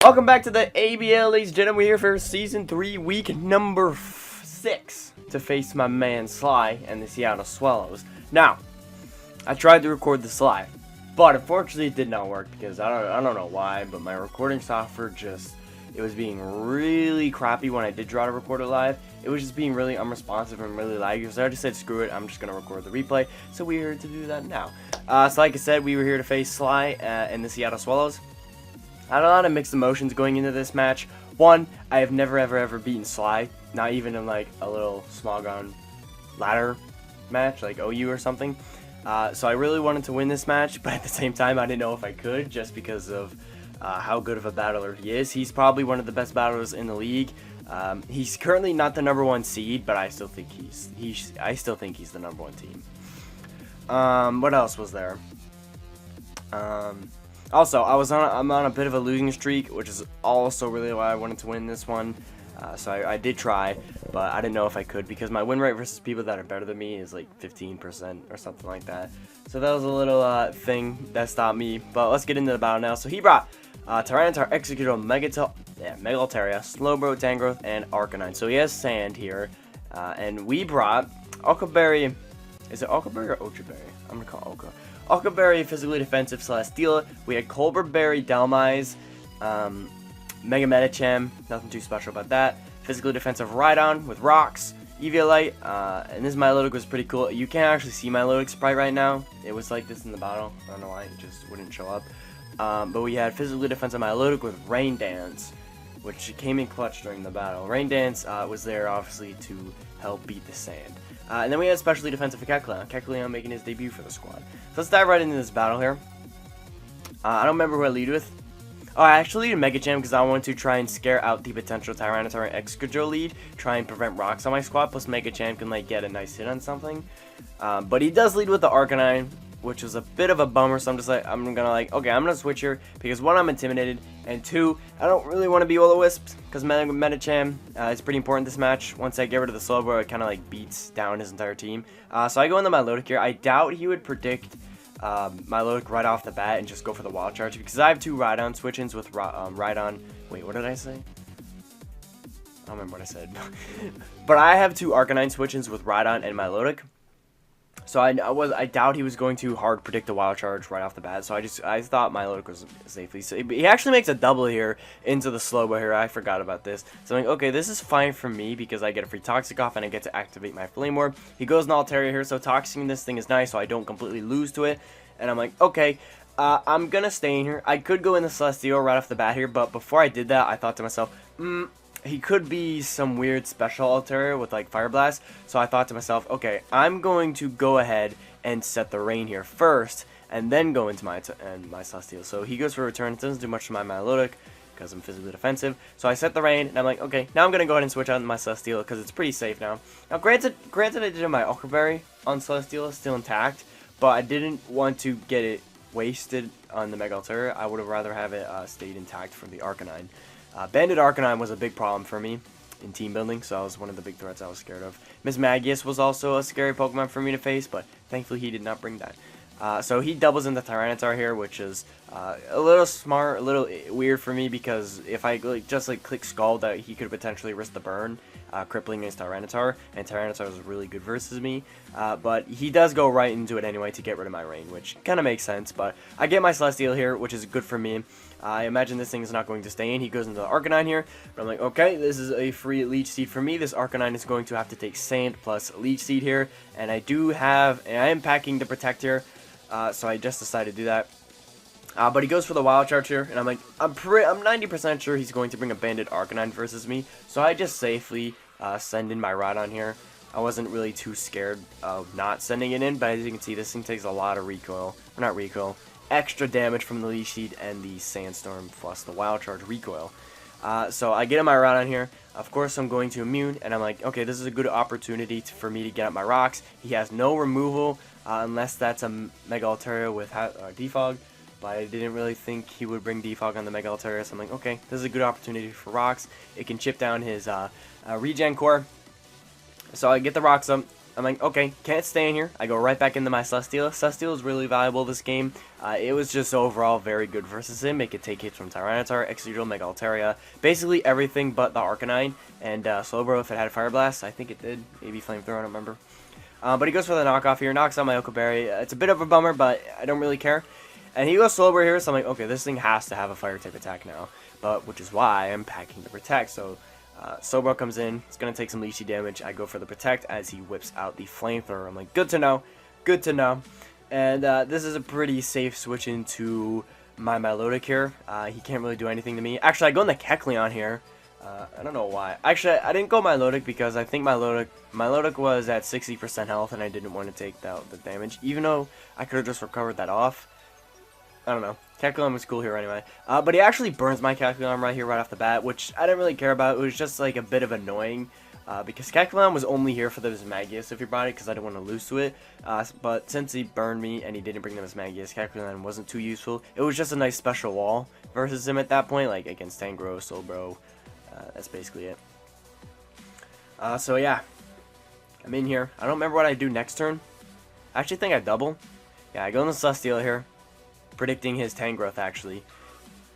Welcome back to the ABL, ladies and gentlemen. We're here for Season 3, Week number 6, to face my man Sly and the Seattle Swellows. Now, I tried to record this live, but unfortunately it did not work because I don't know why, but my recording software it was being really crappy when I did try to record it live. It was just being really unresponsive and really laggy, so I just said screw it, I'm just going to record the replay. So we're here to do that now. So like I said, we were here to face Sly and the Seattle Swellows. I had a lot of mixed emotions going into this match. One, I have never ever beaten Sly, not even in like a little small gun ladder match like OU or something. So I really wanted to win this match, but at the same time I didn't know if I could just because of how good of a battler he is. He's probably one of the best battlers in the league. He's currently not the #1 seed, but I still think he's the #1 team. What else was there? Also, I'm on a bit of a losing streak, which is also really why I wanted to win this one. So I did try, but I didn't know if I could because my win rate versus people that are better than me is like 15% or something like that. So that was a little thing that stopped me. But let's get into the battle now. So he brought Tyranitar, Executor, Megalteria, Slowbro, Tangrowth, and Arcanine. So he has Sand here, and we brought Okaberry. Is it Okaberry or Ochaberry? I'm gonna call Oka. Okaberry, physically defensive Celesteela. We had Colberberry, Delmise, Mega Medicham, nothing too special about that. Physically defensive Rhydon with Rocks, Eviolite, and this Milotic was pretty cool. You can't actually see Milotic sprite right now. It was like this in the battle. I don't know why, it just wouldn't show up. But we had physically defensive Milotic with Rain Dance, which came in clutch during the battle. Rain Dance was there obviously to help beat the Sand. And then we had specially defensive Kecleon. Kecleon making his debut for the squad. So let's dive right into this battle here. I don't remember who I lead with. Oh, I actually lead Mega Jam because I wanted to try and scare out the potential Tyranitar and Excadrill lead. Try and prevent rocks on my squad. Plus Mega Jam can like get a nice hit on something. But he does lead with the Arcanine, which was a bit of a bummer. So I'm gonna switch here because one, I'm intimidated, and two, I don't really want to be Will-O-Wisp because Medicham is pretty important this match. Once I get rid of the Slowbro, it kind of like beats down his entire team. So I go into Milotic here. I doubt he would predict Milotic right off the bat and just go for the Wild Charge because I have two Rhydon switch-ins with Rhydon. Wait, what did I say? I don't remember what I said. But I have two Arcanine switch-ins with Rhydon and Milotic. So I doubt he was going to hard predict the Wild Charge right off the bat. So I thought Milotic was safely. So he actually makes a double here into the Slowbro here. I forgot about this. So I'm like, okay, this is fine for me because I get a free Toxic off and I get to activate my Flame Orb. He goes in Altaria here, so Toxicing this thing is nice, so I don't completely lose to it. And I'm like, okay, I'm gonna stay in here. I could go in the Celestial right off the bat here, but before I did that, I thought to myself, he could be some weird special Altaria with like Fire Blast. So I thought to myself, okay, I'm going to go ahead and set the Rain here first, and then go into my Celestial. So he goes for a return. It doesn't do much to my Milotic because I'm physically defensive. So I set the Rain, and I'm like, okay, now I'm gonna go ahead and switch out my Celestial because it's pretty safe now. Now, granted, I did have my Okaberry on Celestial still intact, but I didn't want to get it wasted on the Mega Altaria. I would have rather have it stayed intact from the Arcanine. Banded Arcanine was a big problem for me in team building, so that was one of the big threats I was scared of. Miss Magius was also a scary Pokemon for me to face, but thankfully he did not bring that. So he doubles into Tyranitar here, which is a little smart, a little weird for me because if I just click Scald, that he could potentially risk the burn, crippling his Tyranitar, and Tyranitar is really good versus me. But he does go right into it anyway to get rid of my Rain, which kind of makes sense. But I get my Celestial here, which is good for me. I imagine this thing is not going to stay in. He goes into the Arcanine here. But I'm like, okay, this is a free Leech Seed for me. This Arcanine is going to have to take Sand plus Leech Seed here. And I am packing the Protect here. So I just decided to do that. But he goes for the Wild Charge here. And I'm like, I'm 90% sure he's going to bring a Banded Arcanine versus me. So I just safely send in my Rhydon here. I wasn't really too scared of not sending it in. But as you can see, this thing takes a lot of recoil. Or not recoil. Extra damage from the Leech Seed and the Sandstorm plus the Wild Charge recoil. So I get in my Rhydon here. Of course, I'm going to Immune, and I'm like, okay, this is a good opportunity for me to get up my rocks. He has no removal unless that's a Mega Altaria with Defog, but I didn't really think he would bring Defog on the Mega Altaria, so I'm like, okay, this is a good opportunity for rocks. It can chip down his Regen Core. So I get the rocks up. I'm like, okay, can't stay in here. I go right back into my Celesteela. Celesteela is really valuable this game. It was just overall very good versus him. It could take hits from Tyranitar, Excadrill, Mega Altaria, basically everything but the Arcanine. And Slowbro, if it had Fire Blast, I think it did. Maybe Flamethrower, I don't remember. But he goes for the knockoff here, knocks out my Okoberry. It's a bit of a bummer, but I don't really care. And he goes Slowbro here, so I'm like, okay, this thing has to have a Fire type attack now. But which is why I'm packing the Protect. So Slowbro comes in, it's going to take some leechy damage. I go for the Protect as he whips out the Flamethrower. I'm like, good to know, good to know. And this is a pretty safe switch into my Milotic here. He can't really do anything to me. Actually, I go in the Kecleon here. I don't know why. Actually, I didn't go Milotic because I think Milotic was at 60% health and I didn't want to take the damage. Even though I could have just recovered that off. I don't know. Kecleon was cool here anyway. But he actually burns my Kecleon right here right off the bat, which I didn't really care about. It was just like a bit of annoying. Because Kecleon was only here for the Magius of your body because I didn't want to lose to it. But since he burned me and he didn't bring the Magius, Kecleon wasn't too useful. It was just a nice special wall versus him at that point, like against Tangrowth, Slowbro. That's basically it. So yeah, I'm in here. I don't remember what I do next turn. I actually think I double. Yeah, I go in the Celesteela here, predicting his Tangrowth actually.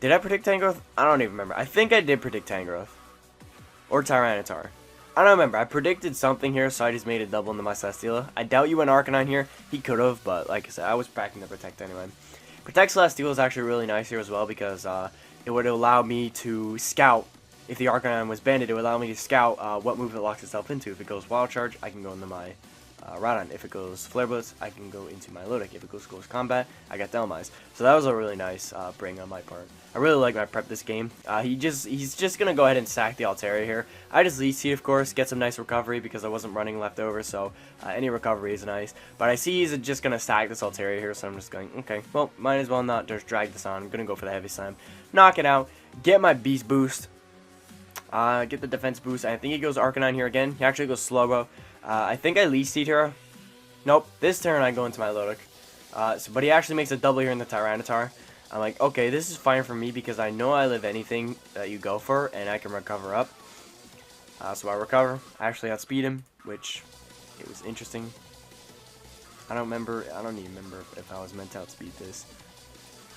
Did I predict Tangrowth? I don't even remember. I think I did predict Tangrowth. Or Tyranitar. I don't remember. I predicted something here, so I just made a double into my Celesteela. I doubt you went Arcanine here. He could have, but like I said, I was packing the Protect anyway. Protect Celesteela is actually really nice here as well because it would allow me to scout. If the Arcanine was banded, it would allow me to scout what move it locks itself into. If it goes Wild Charge, I can go into my Rhydon. If it goes Flare Blitz, I can go into my Milotic. If it goes Close Combat, I got Dhelmise. So that was a really nice bring on my part. I really like my prep this game. He's just going to go ahead and sack the Altaria here. I just Levitee, of course, get some nice recovery because I wasn't running left over, so any recovery is nice. But I see he's just going to sack this Altaria here, so I'm just going, okay, well, might as well not just drag this on. I'm going to go for the Heavy Slam. Knock it out. Get my Beast Boost. Get the defense boost. I think he goes Arcanine here again. He actually goes Slowbro. I think I Levitee here. Nope. This turn I go into my Milotic. But he actually makes a double here in the Tyranitar. I'm like, okay, this is fine for me because I know I live anything that you go for, and I can recover up. So I recover. I actually outspeed him, which it was interesting. I don't even remember if I was meant to outspeed this.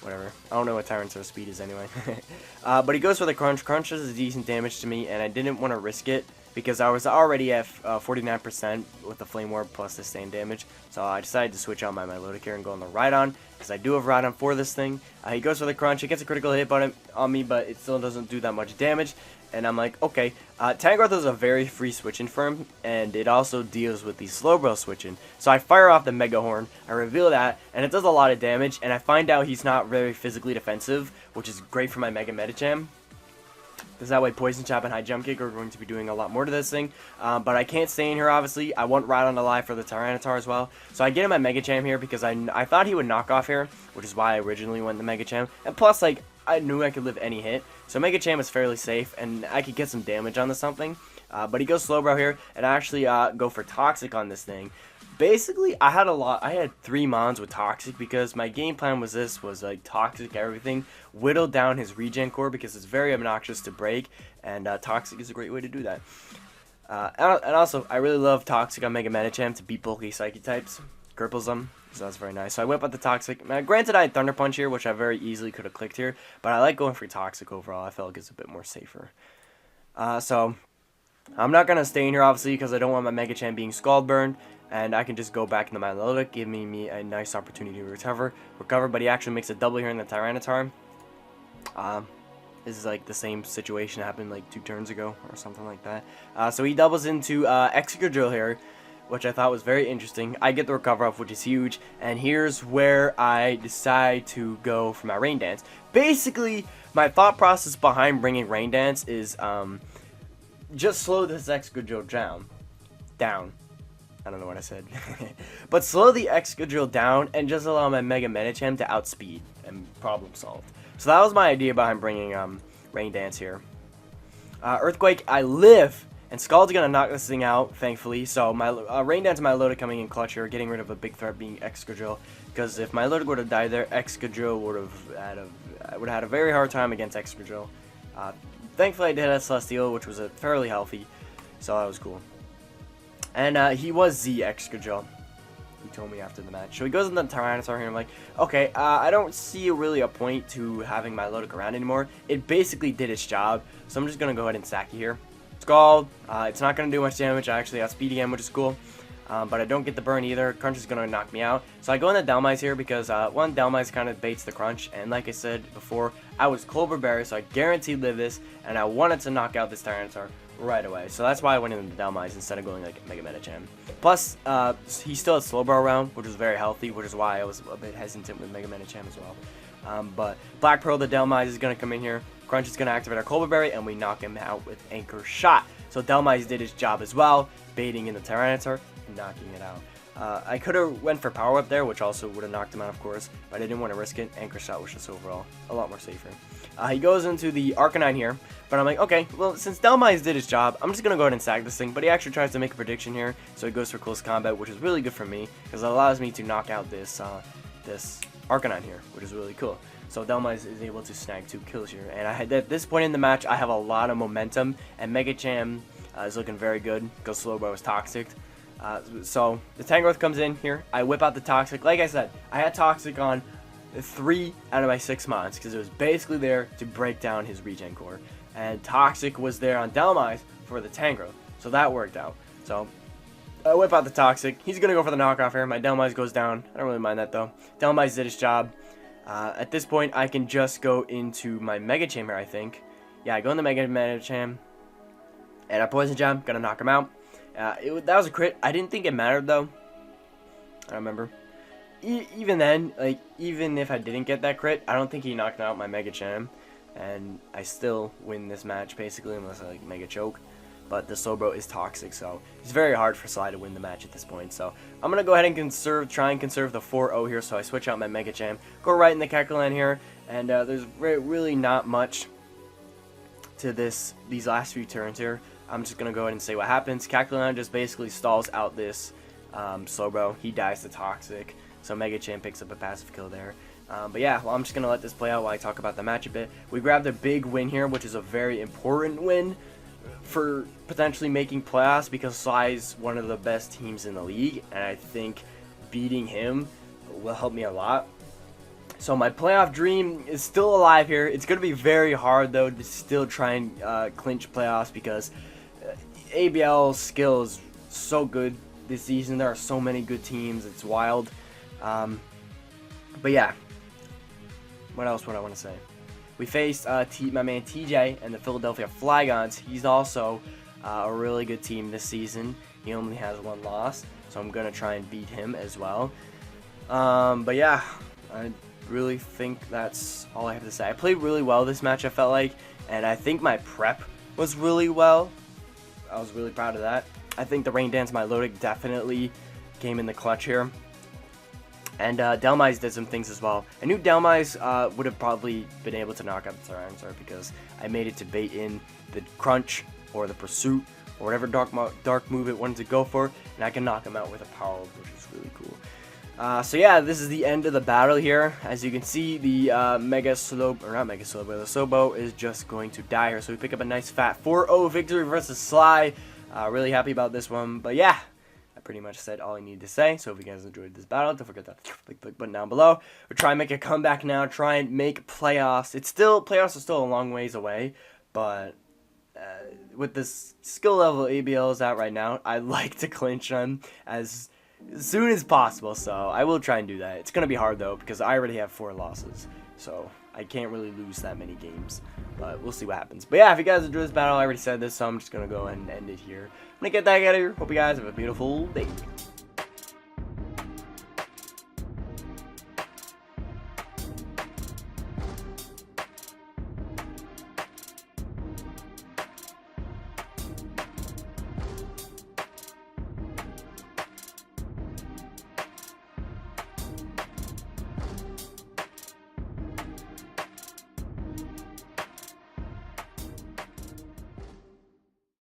Whatever. I don't know what Tyranitar's speed is anyway. But he goes for the Crunch. Crunch does decent damage to me, and I didn't want to risk it because I was already at 49% with the Flame Orb plus the Sustain damage. So I decided to switch out my Milotic here and go on the Rhydon because I do have Rhydon for this thing. He goes for the Crunch. It gets a critical hit on me, but it still doesn't do that much damage. And I'm like, okay, Tangrowth is a very free switch-in for him, and it also deals with the Slowbro switch-in. So I fire off the Mega Horn, I reveal that, and it does a lot of damage, and I find out he's not very physically defensive, which is great for my Mega Medicham. Because that way Poison Chop and High Jump Kick are going to be doing a lot more to this thing. But I can't stay in here, obviously. I want Rhydon alive for the Tyranitar as well. So I get him my Megacham here because I thought he would knock off here, which is why I originally went the Megacham. And plus, like, I knew I could live any hit. So Megacham is fairly safe, and I could get some damage on this something. But he goes Slowbro here, and I actually go for Toxic on this thing. Basically, I had 3 Mons with Toxic because my game plan was like Toxic everything, whittle down his regen core because it's very obnoxious to break, and Toxic is a great way to do that. And also, I really love Toxic on Mega Medicham to beat bulky Psychic types, cripples them, so that's very nice. So I whip out the Toxic. Now, granted, I had Thunder Punch here, which I very easily could have clicked here, but I like going for Toxic overall. I felt like it's a bit more safer. So I'm not going to stay in here, obviously, because I don't want my Megacham being Scald Burned. And I can just go back into my Milotic, giving me a nice opportunity to recover. But he actually makes a double here in the Tyranitar. This is like the same situation that happened like 2 turns ago or something like that. So he doubles into Excadrill here, which I thought was very interesting. I get the recover off, which is huge. And here's where I decide to go for my Rain Dance. Basically, my thought process behind bringing Rain Dance is just slow this Excadrill down. I don't know what I said. But slow the Excadrill down and just allow my Mega Medicham to outspeed and problem solved. So that was my idea behind bringing Rain Dance here. Earthquake, I live! And Scald's going to knock this thing out, thankfully. So my Rain Dance and Milotic coming in clutch here, getting rid of a big threat being Excadrill. Because if Milotic would have died there, Excadrill would have had a very hard time against Excadrill. Thankfully I did have Celesteela, which was fairly healthy. So that was cool. And he was the extra jump. He told me after the match. So he goes in the Tyranitar here, and I'm like, okay, I don't see really a point to having my Milotic around anymore. It basically did its job, so I'm just going to go ahead and sack you here. Scald, it's not going to do much damage. I actually got speed again, which is cool. But I don't get the burn either. Crunch is going to knock me out. So I go in the Dhelmise here because, one, Dhelmise kind of baits the Crunch. And like I said before, I was Clover Berry, so I guaranteed live this. And I wanted to knock out this Tyranitar right away. So that's why I went into the Dhelmise instead of going like Mega Medicham. Plus, he still had Slowbro around, which was very healthy, which is why I was a bit hesitant with Mega Medicham as well. But Black Pearl, the Dhelmise, is going to come in here. Crunch is going to activate our Clover Berry, and we knock him out with Anchor Shot. So Dhelmise did his job as well, baiting in the Tyranitar, knocking it out. I could have went for Power Whip there, which also would have knocked him out, of course, but I didn't want to risk it. Anchor Shot was just overall a lot more safer. He goes into the Arcanine here, but I'm like, okay, well, since Dhelmise did his job, I'm just going to go ahead and sack this thing, but he actually tries to make a prediction here, so he goes for Close Combat, which is really good for me, because it allows me to knock out this Arcanine here, which is really cool. So Dhelmise is able to snag 2 kills here, and at this point in the match, I have a lot of momentum, and Megacham is looking very good, because Slowbro was Toxic. So the Tangrowth comes in here, I whip out the Toxic. Like I said, I had Toxic on 3 out of my 6 mons, because it was basically there to break down his regen core, and Toxic was there on Dhelmise for the Tangrowth, so that worked out. So I whip out the Toxic. He's gonna go for the knockoff here. My Dhelmise goes down. I don't really mind that though. Dhelmise did his job. At this point, I can just go into my Mega Cham here, I think. Yeah, I go in the Mega Cham, and I Poison Jam, gonna knock him out. That was a crit. I didn't think it mattered though. I remember. Even then, like, even if I didn't get that crit, I don't think he knocked out my Mega Cham, and I still win this match basically, unless I like Mega Choke. But the Slowbro is Toxic, so it's very hard for Sly to win the match at this point. So I'm gonna go ahead and try and conserve the 4-0 here. So I switch out my Mega Cham, go right in the Kecleon here, and there's really not much to these last few turns here. I'm just gonna go ahead and say what happens. Kecleon just basically stalls out this Slowbro. He dies to Toxic. So Mega Cham picks up a passive kill there. But yeah, well, I'm just going to let this play out while I talk about the match a bit. We grabbed a big win here, which is a very important win for potentially making playoffs, because Sly's one of the best teams in the league, and I think beating him will help me a lot. So my playoff dream is still alive here. It's going to be very hard, though, to still try and clinch playoffs, because ABL skill is so good this season. There are so many good teams. It's wild. But yeah, what else would I want to say? We faced my man TJ and the Philadelphia Flygons. He's also a really good team this season. He only has 1 loss, so I'm going to try and beat him as well. But yeah, I really think that's all I have to say. I played really well this match, I felt like, and I think my prep was really well. I was really proud of that. I think the Rain Dance Milotic definitely came in the clutch here. And Dhelmise did some things as well. I knew Dhelmise would have probably been able to knock out the Tyranitar, because I made it to bait in the Crunch or the Pursuit or whatever dark move it wanted to go for, and I can knock him out with a Power Whip, which is really cool. So yeah, this is the end of the battle here. As you can see, the the Slowbro is just going to die here. So we pick up a nice fat 4-0 victory versus Sly. Really happy about this one. But yeah, I pretty much said all I need to say. So if you guys enjoyed this battle, don't forget that click button down below. We're trying to make a comeback now, try and make playoffs. Playoffs are still a long ways away, but with this skill level ABL is at right now, I'd like to clinch them as soon as possible, so I will try and do that. It's going to be hard though, because I already have 4 losses, so I can't really lose that many games, but we'll see what happens. But yeah, if you guys enjoyed this battle, I already said this, so I'm just going to go ahead and end it here. I'm going to get that out of here. Hope you guys have a beautiful day.